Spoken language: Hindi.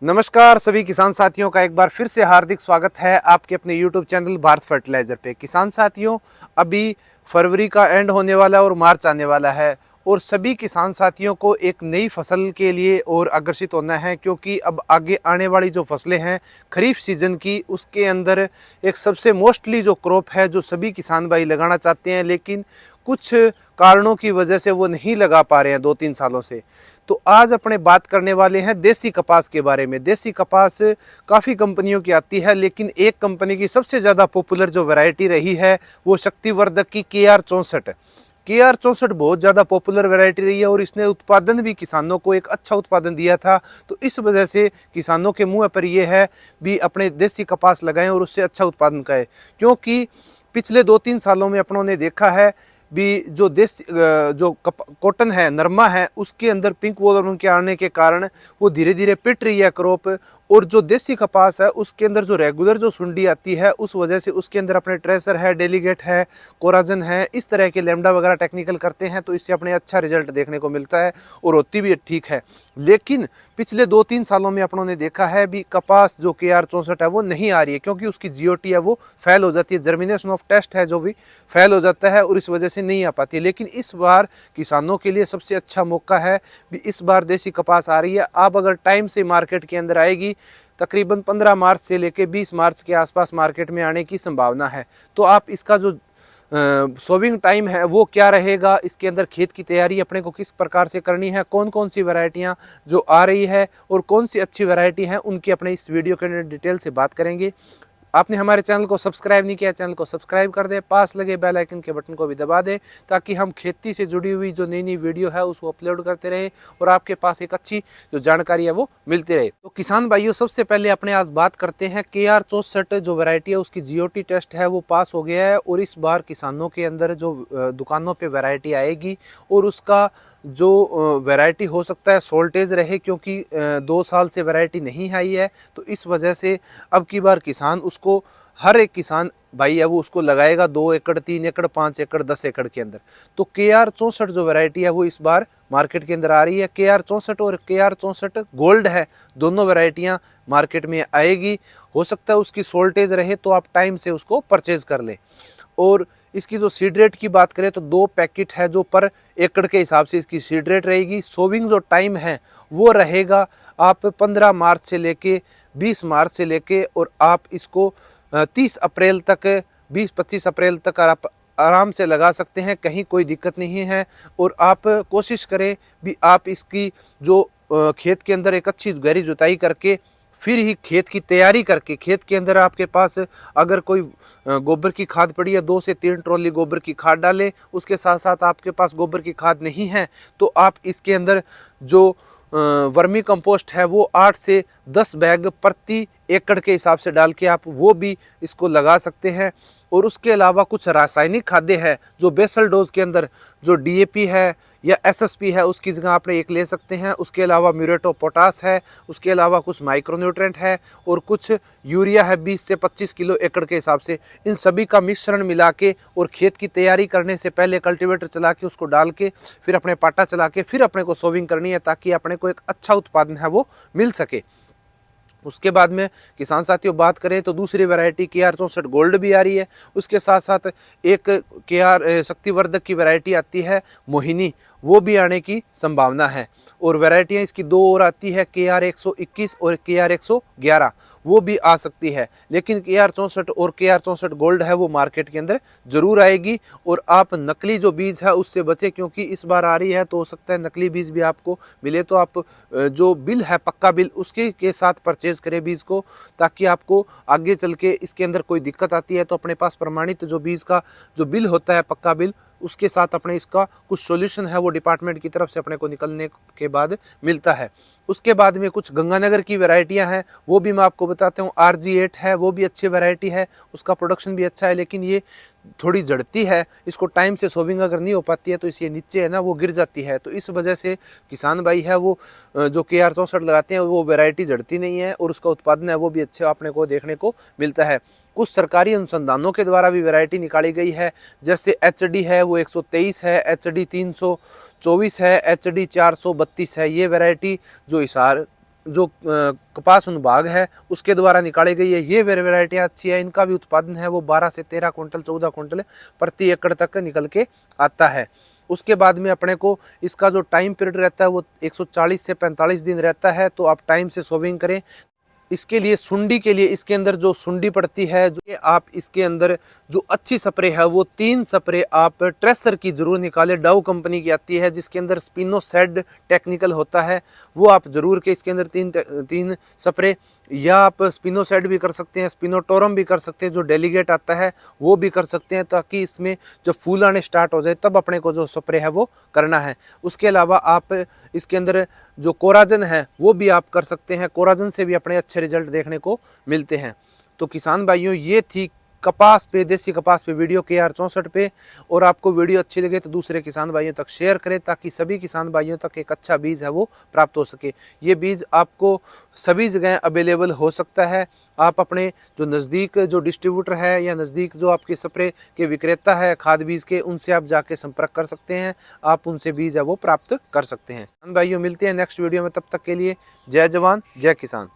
नमस्कार सभी किसान साथियों का एक बार फिर से हार्दिक स्वागत है आपके अपने YouTube चैनल भारत फर्टिलाइजर पे। किसान साथियों, अभी फरवरी का एंड होने वाला है और मार्च आने वाला है और सभी किसान साथियों को एक नई फसल के लिए और अग्रसित होना है, क्योंकि अब आगे आने वाली जो फसलें हैं खरीफ सीजन की, उसके अंदर एक सबसे मोस्टली जो क्रॉप है जो सभी किसान भाई लगाना चाहते हैं, लेकिन कुछ कारणों की वजह से वो नहीं लगा पा रहे हैं 2-3 सालों से। तो आज अपने बात करने वाले हैं देसी कपास के बारे में। देसी कपास काफ़ी कंपनियों की आती है, लेकिन एक कंपनी की सबसे ज़्यादा पॉपुलर जो वैरायटी रही है वो शक्तिवर्धक की KR 64। KR 64 बहुत ज़्यादा पॉपुलर वैरायटी रही है और इसने उत्पादन भी किसानों को एक अच्छा उत्पादन दिया था। तो इस वजह से किसानों के मुंह पर यह है भी अपने देसी कपास लगाएं और उससे अच्छा उत्पादन करें, क्योंकि पिछले 2-3 सालों में अपनों ने देखा है भी जो जो कॉटन है, नरमा है, उसके अंदर पिंक वॉलवर्म के आने के कारण वो धीरे धीरे पिट रही है क्रॉप। और जो देसी कपास है उसके अंदर जो रेगुलर जो सुंडी आती है, उस वजह से उसके अंदर अपने ट्रेसर है, डेलीगेट है, कोराजन है, इस तरह के लैम्डा वगैरह टेक्निकल करते हैं, तो इससे अपने अच्छा रिजल्ट देखने को मिलता है और होती भी ठीक है। लेकिन पिछले 2-3 सालों में अपनों ने देखा है भी कपास जो KR 64 है वो नहीं आ रही है, क्योंकि उसकी GOT है वो फेल हो जाती है, जर्मिनेशन ऑफ टेस्ट है जो भी फेल हो जाता है और इस वजह से नहीं आ पाती है। लेकिन इस बार किसानों के लिए सबसे अच्छा मौका है भी, इस बार देसी कपास आ रही है। आप अगर टाइम से मार्केट के अंदर आएगी, तकरीबन 15 मार्च से लेकर 20 मार्च के आसपास मार्केट में आने की संभावना है। तो आप इसका जो सोविंग टाइम है वो क्या रहेगा, इसके अंदर खेत की तैयारी अपने को किस प्रकार से करनी है, कौन कौन सी वैरायटियां जो आ रही है और कौन सी अच्छी वैरायटी है, उनकी अपने इस वीडियो के अंदर डिटेल से बात करेंगे। आपने हमारे चैनल को सब्सक्राइब नहीं किया, चैनल को सब्सक्राइब कर दें, पास लगे बेल आइकन के बटन को भी दबा दें, ताकि हम खेती से जुड़ी हुई जो नई नई वीडियो है उसको अपलोड करते रहे और आपके पास एक अच्छी जो जानकारी है वो मिलती रहे। तो किसान भाइयों, सबसे पहले अपने आज बात करते हैं KR 64 जो वैरायटी है उसकी GOT टेस्ट है वो पास हो गया है और इस बार किसानों के अंदर जो दुकानों पर वैरायटी आएगी और उसका जो वैरायटी हो सकता है सोल्टेज रहे, क्योंकि 2 साल से वैरायटी नहीं आई है। तो इस वजह से अब की बार किसान उसको, हर एक किसान भाई है वो उसको लगाएगा 2 एकड़, 3 एकड़, 5 एकड़, 10 एकड़ के अंदर। तो KR 64 जो वैरायटी है वो इस बार मार्केट के अंदर आ रही है। KR 64 और KR 64 गोल्ड है, दोनों वैरायटियां मार्केट में आएगी। हो सकता है उसकी सोल्टेज रहे तो आप टाइम से उसको परचेज कर लें। और इसकी जो सीड रेट की बात करें तो 2 पैकेट है जो पर एकड़ के हिसाब से इसकी सीड रेट रहेगी। सोविंग जो टाइम है वो रहेगा आप 15 मार्च से लेके 20 मार्च से लेके, और आप इसको 30 अप्रैल तक, 20-25 अप्रैल तक आप आराम से लगा सकते हैं, कहीं कोई दिक्कत नहीं है। और आप कोशिश करें भी आप इसकी जो खेत के अंदर एक अच्छी गहरी जुताई करके फिर ही खेत की तैयारी करके, खेत के अंदर आपके पास अगर कोई गोबर की खाद पड़ी है 2 से 3 ट्रॉली गोबर की खाद डालें। उसके साथ साथ आपके पास गोबर की खाद नहीं है तो आप इसके अंदर जो वर्मी कंपोस्ट है वो 8 से 10 बैग प्रति एकड़ के हिसाब से डाल के आप वो भी इसको लगा सकते हैं। और उसके अलावा कुछ रासायनिक खाद्य है जो बेसल डोज के अंदर जो DAP है या SSP है उसकी जगह आपने एक ले सकते हैं। उसके अलावा म्यूरेट ऑफ पोटास है, उसके अलावा कुछ माइक्रोन्यूट्रेंट है और कुछ यूरिया है 20 से 25 किलो एकड़ के हिसाब से। इन सभी का मिश्रण मिला के और खेत की तैयारी करने से पहले कल्टीवेटर चला के उसको डाल के फिर अपने पाटा चला के फिर अपने को सोविंग करनी है, ताकि अपने को एक अच्छा उत्पादन है वो मिल सके। उसके बाद में किसान साथियों बात करें तो दूसरी वैरायटी KR 64 गोल्ड भी आ रही है। उसके साथ साथ एक KR शक्तिवर्धक की वैरायटी आती है मोहिनी, वो भी आने की संभावना है। और वैरायटियाँ इसकी 2 और आती है, KR 121 और KR 111, वो भी आ सकती है। लेकिन KR 64 और KR 64 गोल्ड है वो मार्केट के अंदर जरूर आएगी। और आप नकली जो बीज है उससे बचें, क्योंकि इस बार आ रही है तो हो सकता है नकली बीज भी आपको मिले। तो आप जो बिल है, पक्का बिल, उसके के साथ परचेज करें बीज को, ताकि आपको आगे चल के इसके अंदर कोई दिक्कत आती है तो अपने पास प्रमाणित जो बीज का जो बिल होता है, पक्का बिल, उसके साथ अपने इसका कुछ सॉल्यूशन है वो डिपार्टमेंट की तरफ से अपने को निकलने के बाद मिलता है। उसके बाद में कुछ गंगानगर की वैरायटियां हैं, वो भी मैं आपको बताता हूँ। RG8 है, वो भी अच्छी वैरायटी है, उसका प्रोडक्शन भी अच्छा है, लेकिन ये थोड़ी जड़ती है। इसको टाइम से सोविंग अगर नहीं हो पाती है तो इसे नीचे है ना वो गिर जाती है। तो इस वजह से किसान भाई है वो जो KR 64 लगाते हैं वो वैरायटी जड़ती नहीं है और उसका उत्पादन है वो भी अच्छा अपने को देखने को मिलता है। कुछ सरकारी अनुसंधानों के द्वारा भी वैरायटी निकाली गई है, जैसे HD है वो 123 है, HD 324 है, HD 432 है। ये वैरायटी जो हिसार जो कपास अनुभाग है उसके द्वारा निकाली गई है। ये वेराइटियाँ अच्छी है, इनका भी उत्पादन है वो 12 से 13 कुंटल 14 कुंटल प्रति एकड़ तक निकल के आता है। उसके बाद में अपने को इसका जो टाइम पीरियड रहता है वो 140 से 45 दिन रहता है, तो आप टाइम से सोविंग करें। इसके लिए सुंडी के लिए इसके अंदर जो सुंडी पड़ती है, जो आप इसके अंदर जो अच्छी स्प्रे है वो 3 स्प्रे आप ट्रेसर की जरूर निकालें। डाउ कंपनी की आती है जिसके अंदर स्पिनोसेड टेक्निकल होता है, वो आप जरूर के इसके अंदर 3 स्प्रे, या आप स्पिनोसेड भी कर सकते हैं, स्पिनोटोरम भी कर सकते हैं, जो डेलीगेट आता है वो भी कर सकते हैं, ताकि इसमें जब फूल आने स्टार्ट हो जाए तब अपने को जो स्प्रे है वो करना है। उसके अलावा आप इसके अंदर जो कोराजन है वो भी आप कर सकते हैं, कोराजन से भी अपने अच्छे रिजल्ट देखने को मिलते हैं। तो किसान भाइयों, ये थी कपास पे, देसी कपास पे वीडियो KR 64 पे। और आपको वीडियो अच्छी लगे तो दूसरे किसान भाइयों तक शेयर करें, ताकि सभी किसान भाइयों तक एक अच्छा बीज है वो प्राप्त हो सके। ये बीज आपको सभी जगह अवेलेबल हो सकता है। आप अपने जो नज़दीक जो डिस्ट्रीब्यूटर है या नज़दीक जो आपके स्प्रे के विक्रेता है खाद बीज के, उनसे आप जाके संपर्क कर सकते हैं, आप उनसे बीज है वो प्राप्त कर सकते हैं। भाइयों, मिलते हैं नेक्स्ट वीडियो में, तब तक के लिए जय जवान जय किसान।